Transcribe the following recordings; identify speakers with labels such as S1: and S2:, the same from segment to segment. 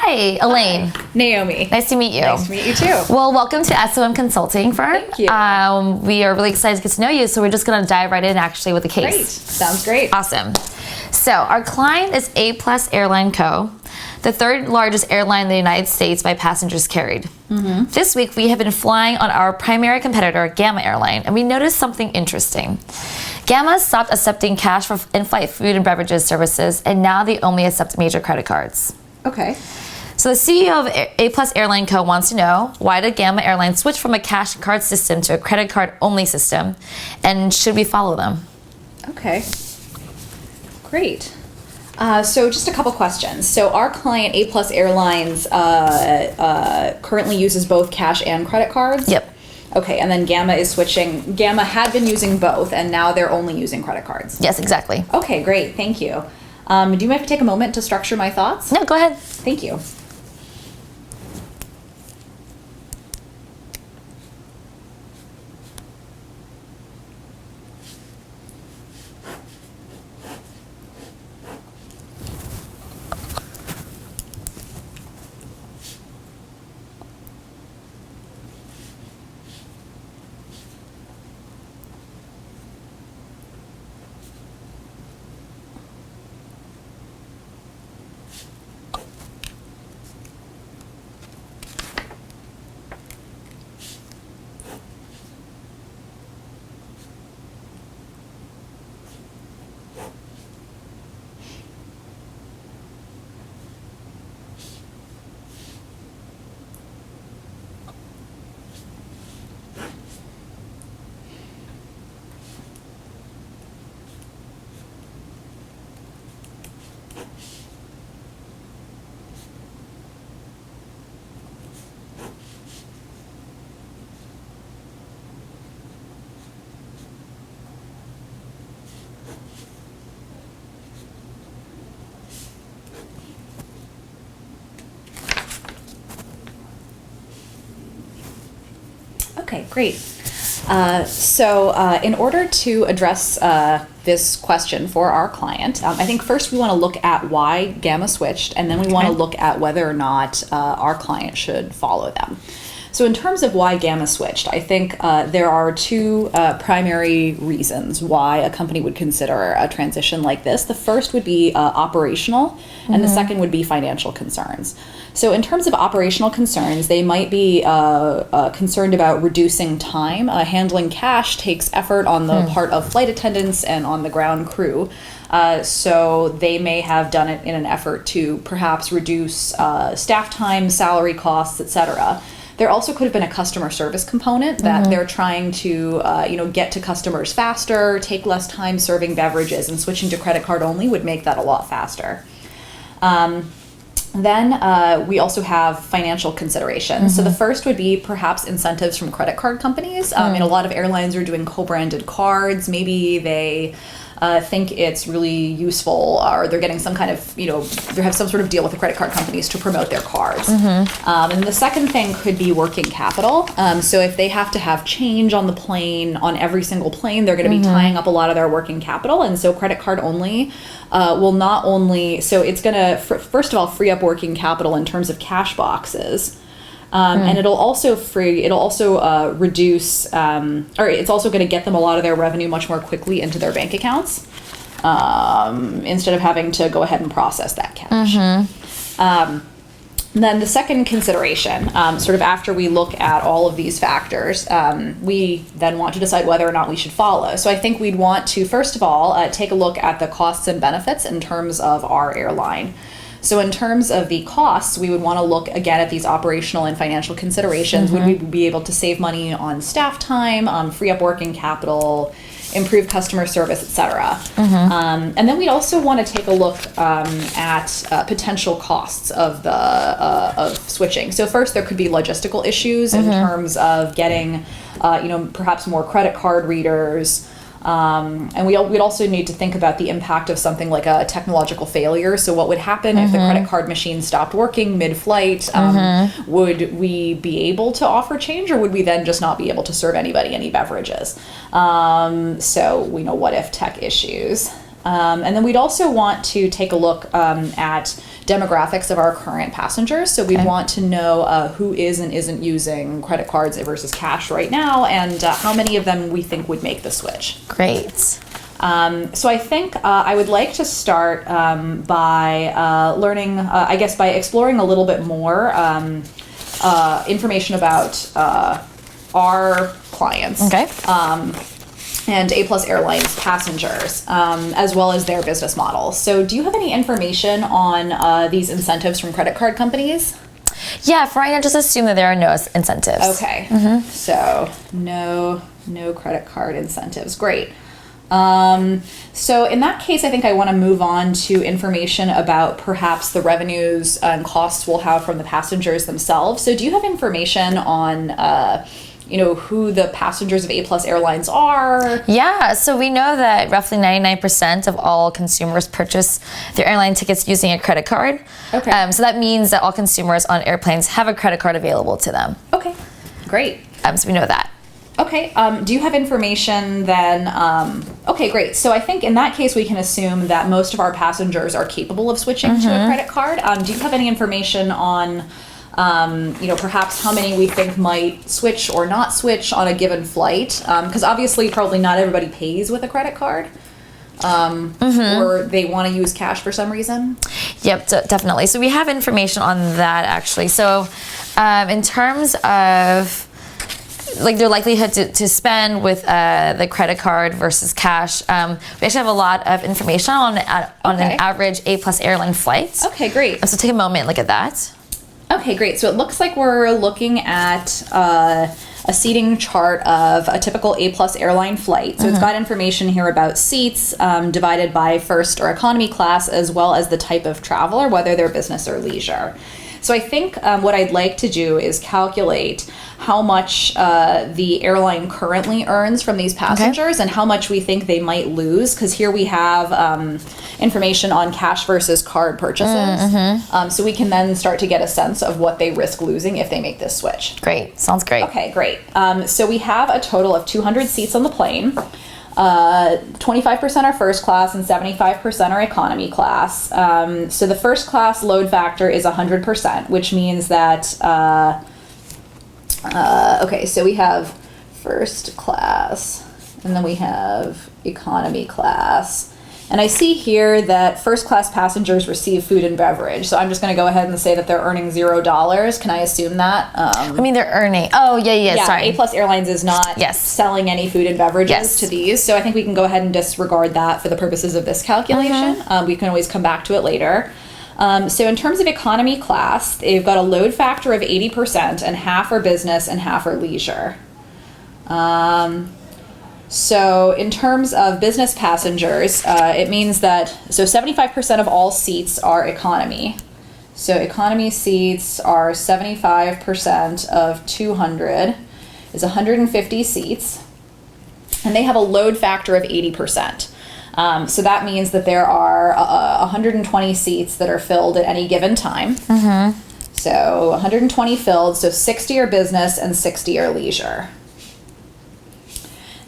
S1: Hi, Elaine.
S2: Hi. Naomi.
S1: Nice to meet you.
S2: Nice to meet you too.
S1: Well, welcome to SOM Consulting Firm.
S2: Thank you.
S1: We are really excited to get to know you, so we're just going to dive right in actually with the case.
S2: Great. Sounds great.
S1: Awesome. So our client is A+ Airline Co., the third largest airline in the United States by passengers carried. This week we have been flying on our primary competitor, Gamma Airline, and we noticed something interesting. Gamma stopped accepting cash for in-flight food and beverages services, and now they only accept major credit cards.
S2: Okay.
S1: So the CEO of A+ Airline Co. wants to know, why did Gamma Airline switch from a cash and card system to a credit card only system, and should we follow them?
S2: Okay. Great. So just a couple questions. So our client, A+ Airlines, currently uses both cash and credit cards?
S1: Yep.
S2: Okay, and then Gamma is switching. Gamma had been using both, and now they're only using credit cards?
S1: Yes, exactly.
S2: Okay, great. Thank you. Do you mind if I take a moment to structure my thoughts?
S1: No, go ahead.
S2: Thank you. Okay, great. In order to address this question for our client, I think first we want to look at why Gamma switched, and then we want to look at whether or not our client should follow them. So in terms of why Gamma switched, I think there are two primary reasons why a company would consider a transition like this. The first would be operational, and the second would be financial concerns. So in terms of operational concerns, they might be concerned about reducing time. Handling cash takes effort on the part of flight attendants and on the ground crew. So they may have done it in an effort to perhaps reduce staff time, salary costs, etc. There also could have been a customer service component that they're trying to, get to customers faster, take less time serving beverages, and switching to credit card only would make that a lot faster. Then we also have financial considerations. So the first would be perhaps incentives from credit card companies. And a lot of airlines are doing co-branded cards. Maybe they think it's really useful, or they're getting some kind of, they have some sort of deal with the credit card companies to promote their cards. And the second thing could be working capital. So if they have to have change on the plane, on every single plane, they're going to be tying up a lot of their working capital. And so credit card only will not only, so it's going to, first of all, free up working capital in terms of cash boxes. And it'll also reduce, or it's also going to get them a lot of their revenue much more quickly into their bank accounts, instead of having to go ahead and process that cash. Then the second consideration, sort of after we look at all of these factors, we then want to decide whether or not we should follow. So I think we'd want to, first of all, take a look at the costs and benefits in terms of our airline. So in terms of the costs, we would want to look again at these operational and financial considerations. Would we be able to save money on staff time, free up working capital, improve customer service, etc. And then we'd also want to take a look at potential costs of switching. So first, there could be logistical issues in terms of getting, perhaps more credit card readers. And we'd also need to think about the impact of something like a technological failure. So what would happen if the credit card machine stopped working mid-flight? Would we be able to offer change, or would we then just not be able to serve anybody any beverages? So we know what if tech issues. And then we'd also want to take a look at demographics of our current passengers. So we want to know who is and isn't using credit cards versus cash right now, and how many of them we think would make the switch.
S1: Great.
S2: So I think I would like to start by learning, I guess by exploring a little bit more information about our clients.
S1: Okay.
S2: And A+ Airlines passengers, as well as their business models. So do you have any information on these incentives from credit card companies?
S1: Yeah, for right now, just assume that there are no incentives.
S2: Okay. So no credit card incentives. Great. So in that case, I think I want to move on to information about perhaps the revenues and costs we'll have from the passengers themselves. So do you have information on who the passengers of A+ Airlines are?
S1: Yeah, so we know that roughly 99% of all consumers purchase their airline tickets using a credit card.
S2: Okay.
S1: So that means that all consumers on airplanes have a credit card available to them.
S2: Okay, great.
S1: So we know that.
S2: Okay, do you have information then? Okay, great. So I think in that case, we can assume that most of our passengers are capable of switching to a credit card. Do you have any information on perhaps how many we think might switch or not switch on a given flight? Because obviously probably not everybody pays with a credit card, or they want to use cash for some reason.
S1: Yep, definitely. So we have information on that actually. So in terms of their likelihood to spend with the credit card versus cash, we actually have a lot of information on an average A+ airline flight.
S2: Okay, great.
S1: So take a moment and look at that.
S2: Okay, great. So it looks like we're looking at a seating chart of a typical A+ airline flight. So it's got information here about seats divided by first or economy class, as well as the type of traveler, whether they're business or leisure. So I think what I'd like to do is calculate how much the airline currently earns from these passengers and how much we think they might lose, because here we have information on cash versus card purchases. So we can then start to get a sense of what they risk losing if they make this switch.
S1: Great. Sounds great.
S2: Okay, great. So we have a total of 200 seats on the plane. 25% are first class and 75% are economy class. So the first class load factor is 100%, which means that, okay, so we have first class and then we have economy class. And I see here that first class passengers receive food and beverage. So I'm just going to go ahead and say that they're earning $0. Can I assume that?
S1: I mean, they're earning. Oh, yeah, sorry.
S2: A+ Airlines is not selling any food and beverages to these. So I think we can go ahead and disregard that for the purposes of this calculation. We can always come back to it later. So in terms of economy class, they've got a load factor of 80%, and half are business and half are leisure. So in terms of business passengers, it means that, so 75% of all seats are economy. So economy seats are 75% of 200 is 150 seats, and they have a load factor of 80%. So that means that there are 120 seats that are filled at any given time. So 120 filled, so 60 are business and 60 are leisure.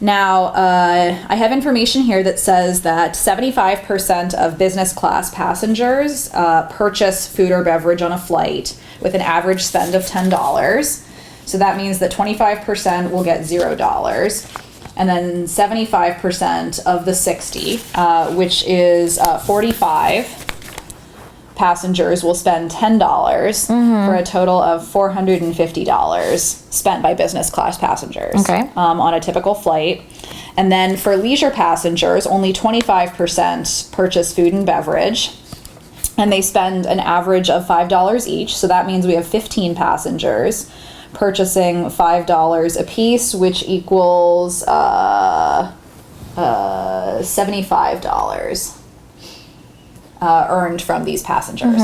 S2: Now, I have information here that says that 75% of business class passengers purchase food or beverage on a flight with an average spend of $10. So that means that 25% will get $0. And then 75% of the 60, which is 45 passengers, will spend $10 for a total of $450 spent by business class passengers on a typical flight. And then for leisure passengers, only 25% purchase food and beverage, and they spend an average of $5 each. So that means we have 15 passengers purchasing $5 a piece, which equals $75 earned from these passengers.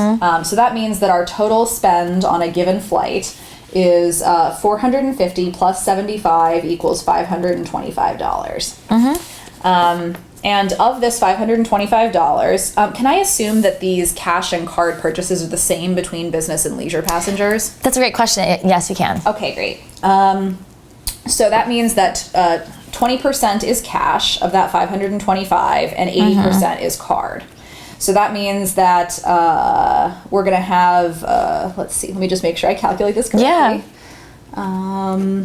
S2: So that means that our total spend on a given flight is 450 plus 75 equals $525. And of this $525, can I assume that these cash and card purchases are the same between business and leisure passengers?
S1: That's a great question. Yes, you can.
S2: Okay, great. So that means that 20% is cash of that 525 and 80% is card. So that means that we're going to have, let's see, let me just make sure I calculate this correctly.
S1: Yeah.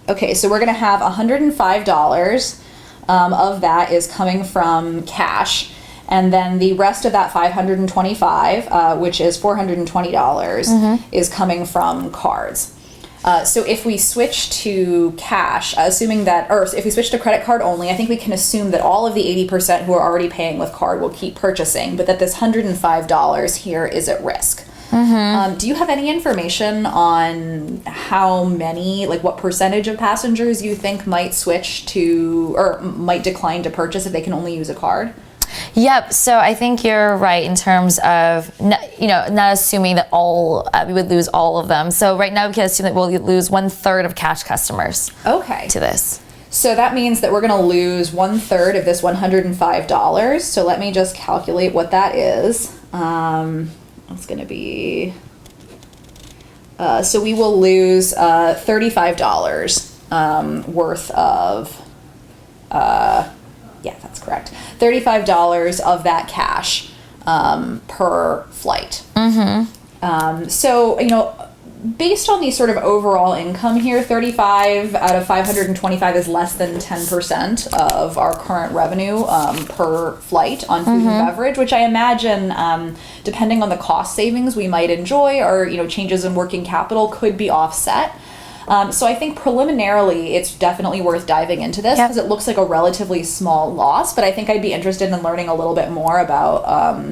S2: Okay, so we're going to have $105 of that is coming from cash. And then the rest of that $525, which is $420, is coming from cards. So if we switch to cash, assuming that, or if we switch to credit card only, I think we can assume that all of the 80% who are already paying with card will keep purchasing, but that this $105 here is at risk. Do you have any information on how many, like what percentage of passengers you think might switch to, or might decline to purchase if they can only use a card?
S1: Yep. So I think you're right in terms of, not assuming that we would lose all of them. So right now we can assume that we'll lose 1/3 of cash customers.
S2: Okay.
S1: To this.
S2: So that means that we're going to lose 1/3 of this $105. So let me just calculate what that is. It's going to be, so we will lose $35 worth of, yeah, that's correct. $35 of that cash per flight. So, based on the sort of overall income here, 35 out of 525 is less than 10% of our current revenue per flight on food and beverage, which I imagine, depending on the cost savings we might enjoy or, changes in working capital could be offset. So I think preliminarily it's definitely worth diving into this because it looks like a relatively small loss, but I think I'd be interested in learning a little bit more about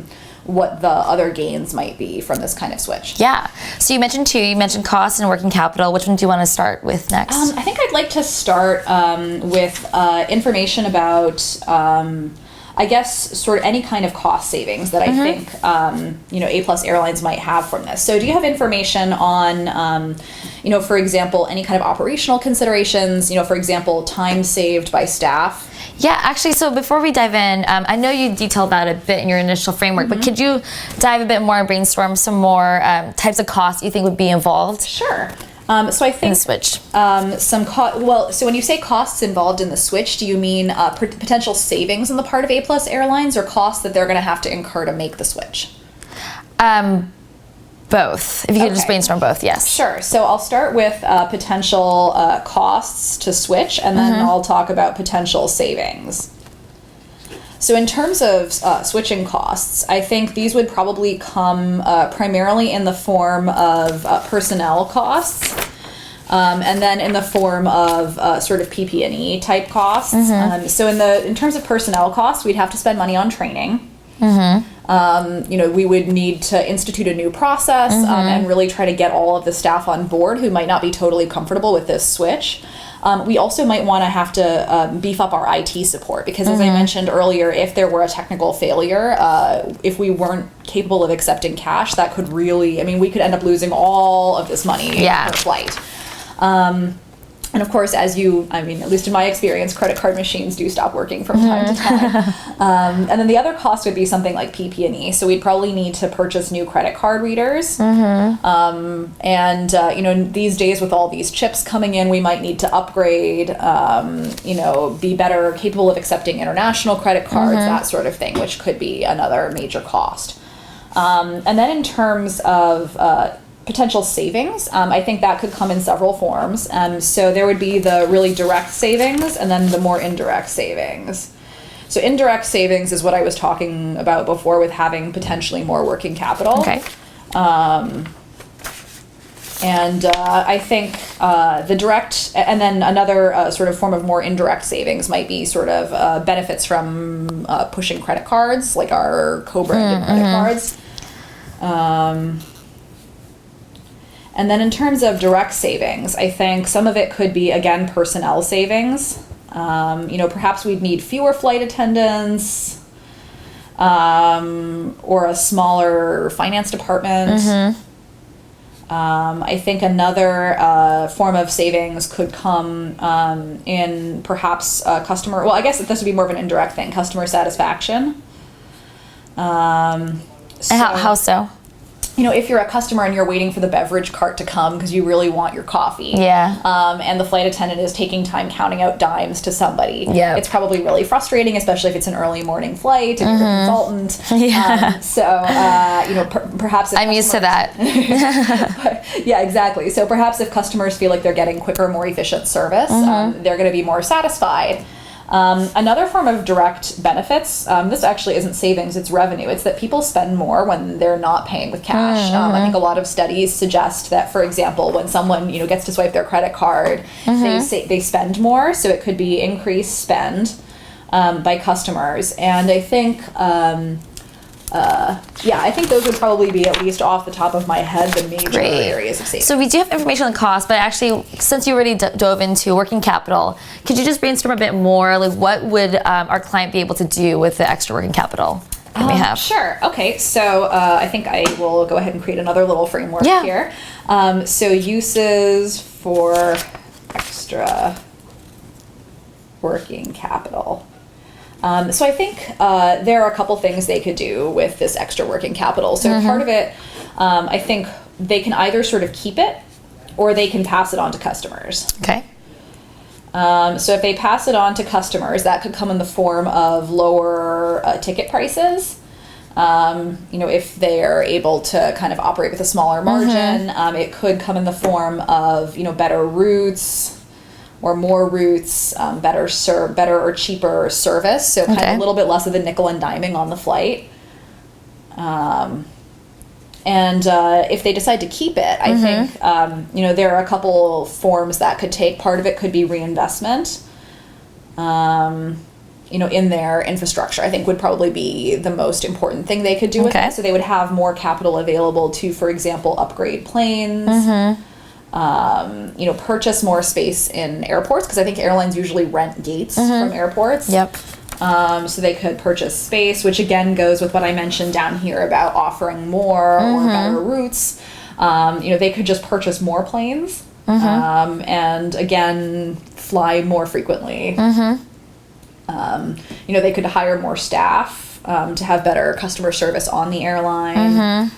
S2: what the other gains might be from this kind of switch.
S1: Yeah. So you mentioned cost and working capital. Which one do you want to start with next?
S2: I think I'd like to start with information about I guess sort of any kind of cost savings that I think A+ Airlines might have from this. So do you have information on for example, any kind of operational considerations, for example, time saved by staff?
S1: Yeah, actually, so before we dive in, I know you detailed that a bit in your initial framework, but could you dive a bit more and brainstorm some more types of costs you think would be involved?
S2: Sure. So I think
S1: in the switch.
S2: So when you say costs involved in the switch, do you mean potential savings on the part of A+ Airlines or costs that they're going to have to incur to make the switch?
S1: Both. If you could just brainstorm both, yes.
S2: Sure. So I'll start with potential costs to switch, and then I'll talk about potential savings. So in terms of switching costs, I think these would probably come primarily in the form of personnel costs, and then in the form of sort of PP&E type costs. So in terms of personnel costs, we'd have to spend money on training. We would need to institute a new process and really try to get all of the staff on board who might not be totally comfortable with this switch. We also might want to have to beef up our IT support because, as I mentioned earlier, if there were a technical failure, if we weren't capable of accepting cash, that could really, we could end up losing all of this money per flight. And of course, at least in my experience, credit card machines do stop working from time to time. And then the other cost would be something like PP&E. So we'd probably need to purchase new credit card readers. These days with all these chips coming in, we might need to upgrade, be better capable of accepting international credit cards, that sort of thing, which could be another major cost. And then in terms of potential savings, I think that could come in several forms. So there would be the really direct savings and then the more indirect savings. So indirect savings is what I was talking about before with having potentially more working capital.
S1: Okay.
S2: I think the direct, and then another sort of form of more indirect savings might be sort of benefits from pushing credit cards, like our co-branded credit cards. And then in terms of direct savings, I think some of it could be, again, personnel savings. Perhaps we'd need fewer flight attendants or a smaller finance department. I think another form of savings could come in perhaps customer, well, I guess this would be more of an indirect thing, customer satisfaction.
S1: How so?
S2: if you're a customer and you're waiting for the beverage cart to come because you really want your coffee, and the flight attendant is taking time counting out dimes to somebody, it's probably really frustrating, especially if it's an early morning flight and you're a consultant. Perhaps
S1: I'm used to that.
S2: Yeah, exactly. So perhaps if customers feel like they're getting quicker, more efficient service, they're going to be more satisfied. Another form of direct benefits, this actually isn't savings, it's revenue. It's that people spend more when they're not paying with cash. I think a lot of studies suggest that, for example, when someone gets to swipe their credit card, they spend more. So it could be increased spend by customers. And I think I think those would probably be, at least off the top of my head, the major areas of savings.
S1: So we do have information on cost, but actually, since you already dove into working capital, could you just brainstorm a bit more? Like, what would our client be able to do with the extra working capital that we have?
S2: Sure. Okay. So I think I will go ahead and create another little framework here. So uses for extra working capital. So I think there are a couple things they could do with this extra working capital. So part of it, I think they can either sort of keep it or they can pass it on to customers.
S1: Okay.
S2: So if they pass it on to customers, that could come in the form of lower ticket prices. If they're able to kind of operate with a smaller margin, it could come in the form of, better routes, or more routes, better or cheaper service. So kind of a little bit less of the nickel and diming on the flight. And if they decide to keep it, I think, there are a couple forms that could take. Part of it could be reinvestment, in their infrastructure. I think would probably be the most important thing they could do with it. So they would have more capital available to, for example, upgrade planes, purchase more space in airports, because I think airlines usually rent gates from airports. So they could purchase space, which again goes with what I mentioned down here about offering more or better routes. They could just purchase more planes and again fly more frequently. They could hire more staff to have better customer service on the airline.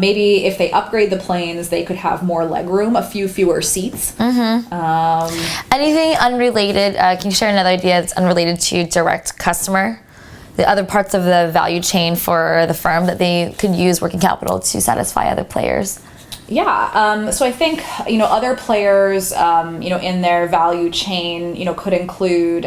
S2: Maybe if they upgrade the planes, they could have more legroom, a few fewer seats.
S1: Anything unrelated? Can you share another idea that's unrelated to direct customer? The other parts of the value chain for the firm that they could use working capital to satisfy other players?
S2: So I think, other players, in their value chain, could include,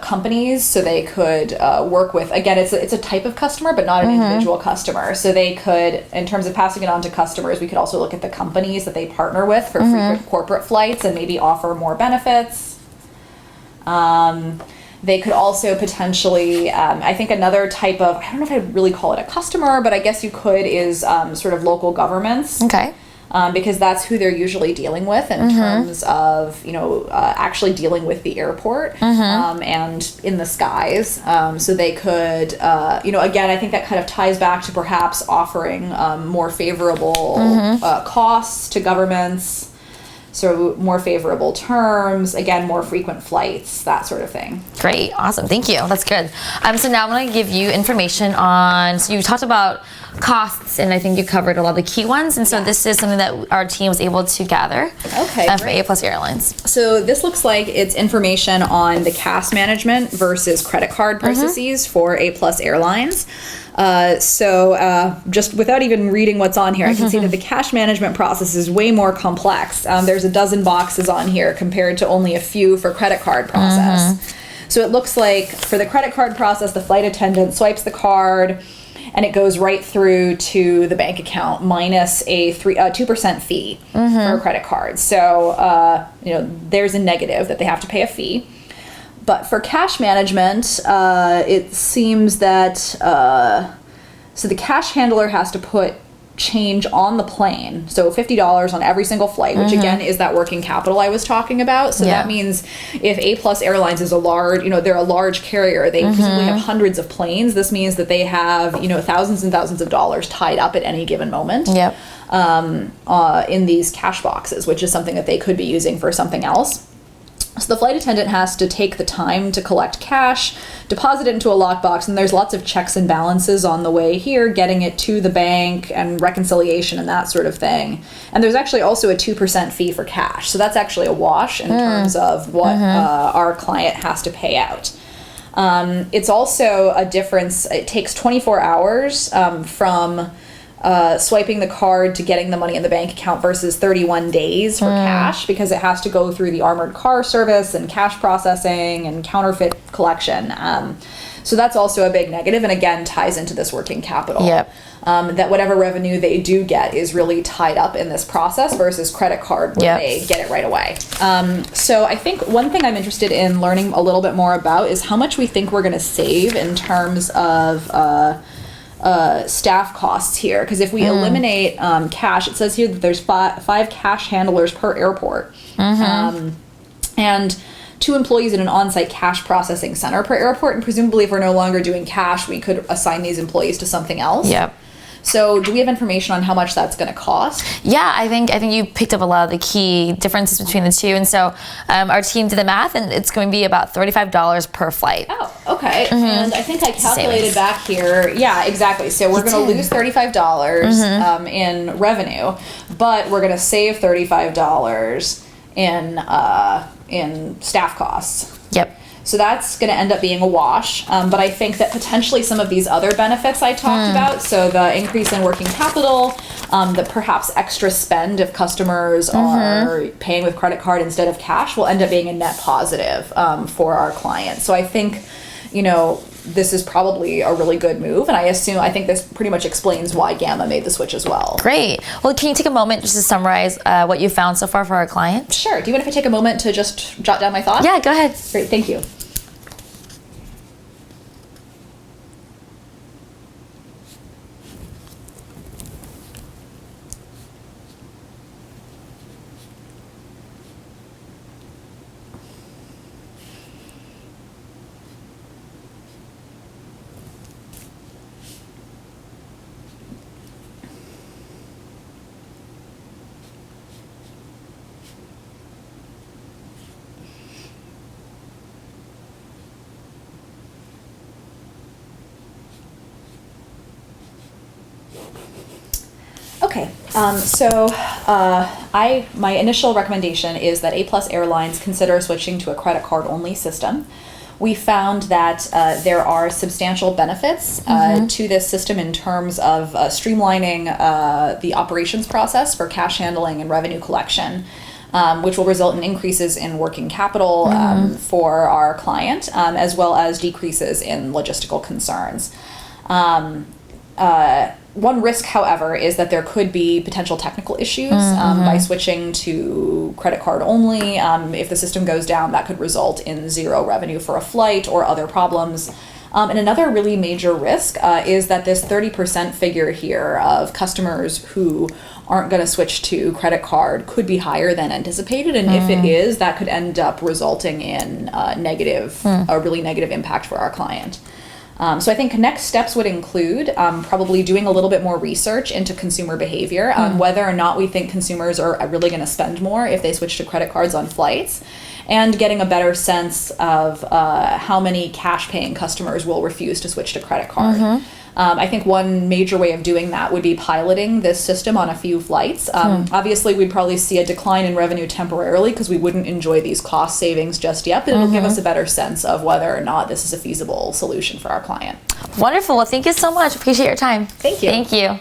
S2: companies. So they could work with, again, it's a type of customer, but not an individual customer. So they could, in terms of passing it on to customers, we could also look at the companies that they partner with for frequent corporate flights and maybe offer more benefits. They could also potentially, I think another type of, I don't know if I'd really call it a customer, but I guess you could, is sort of local governments. Because that's who they're usually dealing with in terms of, actually dealing with the airport and in the skies. So they could, again, I think that kind of ties back to perhaps offering more favorable costs to governments. So more favorable terms, again, more frequent flights, that sort of thing.
S1: Great, awesome, thank you. That's good. So now I'm going to give you information on, so you talked about costs, and I think you covered a lot of the key ones, and so this is something that our team was able to gather from A+ Airlines.
S2: So this looks like it's information on the cash management versus credit card processes for A+ Airlines. Just without even reading what's on here, I can see that the cash management process is way more complex. There's a dozen boxes on here compared to only a few for credit card process. So it looks like for the credit card process, the flight attendant swipes the card and it goes right through to the bank account minus a 2% fee for a credit card. So, there's a negative that they have to pay a fee. But for cash management, it seems that, so the cash handler has to put change on the plane. So $50 on every single flight, which again is that working capital I was talking about. So that means if A+ Airlines is a large, they're a large carrier, they presumably have hundreds of planes. This means that they have, thousands and thousands of dollars tied up at any given moment in these cash boxes, which is something that they could be using for something else. So the flight attendant has to take the time to collect cash, deposit it into a lockbox, and there's lots of checks and balances on the way here, getting it to the bank and reconciliation and that sort of thing. And there's actually also a 2% fee for cash. So that's actually a wash in terms of what our client has to pay out. It's also a difference. It takes 24 hours from swiping the card to getting the money in the bank account versus 31 days for cash, because it has to go through the armored car service and cash processing and counterfeit collection. So that's also a big negative, and again ties into this working capital.
S1: Yep.
S2: That whatever revenue they do get is really tied up in this process versus credit card where they get it right away. So I think one thing I'm interested in learning a little bit more about is how much we think we're going to save in terms of staff costs here, because if we eliminate cash, it says here that there's five cash handlers per airport, and 2 employees in an on-site cash processing center per airport, and presumably if we're no longer doing cash, we could assign these employees to something else.
S1: Yep.
S2: So do we have information on how much that's going to cost?
S1: Yeah, I think you picked up a lot of the key differences between the two. And so our team did the math, and it's going to be about $35 per flight.
S2: Oh, okay. And I think I calculated back here. Yeah, exactly. So we're going to lose $35 in revenue, but we're going to save $35 in staff costs.
S1: Yep.
S2: So that's going to end up being a wash. But I think that potentially some of these other benefits I talked about, so the increase in working capital, the perhaps extra spend if customers are paying with credit card instead of cash, will end up being a net positive for our clients. So I think, this is probably a really good move. And I think this pretty much explains why Gamma made the switch as well.
S1: Great. Well, can you take a moment just to summarize what you found so far for our client?
S2: Sure. Do you want if I take a moment to just jot down my thoughts?
S1: Yeah, go ahead.
S2: Great. Thank you. Okay, my initial recommendation is that A+ Airlines consider switching to a credit card only system. We found that there are substantial benefits to this system in terms of streamlining the operations process for cash handling and revenue collection, which will result in increases in working capital for our client, as well as decreases in logistical concerns. One risk, however, is that there could be potential technical issues by switching to credit card only. If the system goes down, that could result in zero revenue for a flight or other problems. And another really major risk is that this 30% figure here of customers who aren't going to switch to credit card could be higher than anticipated. And if it is, that could end up resulting in a really negative impact for our client. So I think next steps would include probably doing a little bit more research into consumer behavior, whether or not we think consumers are really going to spend more if they switch to credit cards on flights, and getting a better sense of how many cash-paying customers will refuse to switch to credit card. I think one major way of doing that would be piloting this system on a few flights. Obviously, we'd probably see a decline in revenue temporarily because we wouldn't enjoy these cost savings just yet, but it'll give us a better sense of whether or not this is a feasible solution for our client.
S1: Wonderful. Well, thank you so much. Appreciate your time.
S2: Thank you.
S1: Thank you.